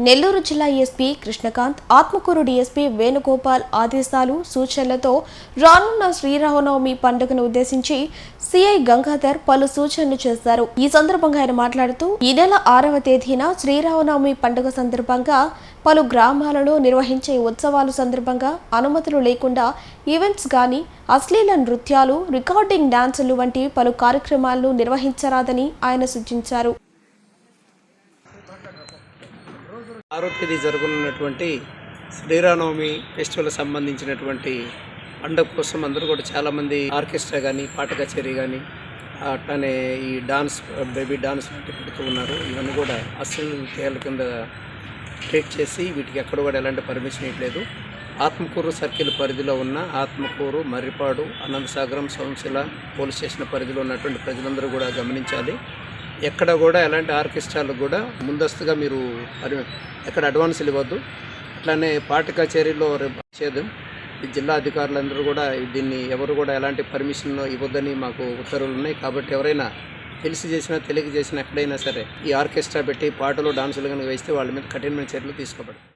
నెల్లూరు జిల్లా SP Krishnakanth, Atmakur DSP Venugopal ఆదేశాలు, సూచనలతో రానున్న శ్రీరామనవమి పండుగను ఉద్దేశించి సిఐ గంగాధర్ పలు సూచనలు చేశారు. ఈ సందర్భంగా ఆయన మాట్లాడుతూ ఈ నెల 6వ తేదీన శ్రీరామనవమి పండుగ సందర్భంగా పలు గ్రామాలలో నిర్వహించే ఉత్సవాల సందర్భంగా అనుమతులు లేకుండా ఈవెంట్స్ గాని, అశ్లీల నృత్యాలు, రికార్డింగ్ డాన్సులు వంటి పలు కార్యక్రమాలను నిర్వహించరాదని ఆయన సూచించారు. 6వ తేదీ జరగనున్నటువంటి శ్రీరామనవమి ఫెస్టివల్ సంబంధించినటువంటి పండుగ కోసం అందరూ కూడా చాలామంది ఆర్కెస్ట్రా కానీ, పాట కచేరీ కానీ, అట్లానే ఈ డాన్స్, బేబీ డాన్స్ వంటి పెడుతూ ఉన్నారు. ఇవన్నీ కూడా అశ్లీల నృత్యాల కింద ట్రీట్ చేసి వీటికి ఎక్కడ కూడా ఎలాంటి పర్మిషన్ ఇవ్వలేదు. ఆత్మకూరు సర్కిల్ పరిధిలో ఉన్న ఆత్మకూరు, మర్రిపాడు, అనంతసాగరం, సోమశిల పోలీస్ స్టేషన్ పరిధిలో ఉన్నటువంటి ప్రజలందరూ కూడా గమనించాలి. ఎక్కడ కూడా ఎలాంటి ఆర్కెస్ట్రాలకు కూడా ముందస్తుగా మీరు ఎక్కడ అడ్వాన్సులు ఇవ్వద్దు. అట్లానే పాట కచేరీలో రేపు ఈ జిల్లా అధికారులందరూ కూడా దీన్ని ఎవరు కూడా ఎలాంటి పర్మిషన్ ఇవ్వద్దని మాకు ఉత్తర్వులు ఉన్నాయి. కాబట్టి ఎవరైనా తెలిసి చేసినా తెలియక చేసినా ఎక్కడైనా సరే ఈ ఆర్కెస్ట్రా పెట్టి పాటలు, డాన్సులు కనుక వేస్తే వాళ్ళ మీద కఠినమైన చర్యలు తీసుకోబడతాయి.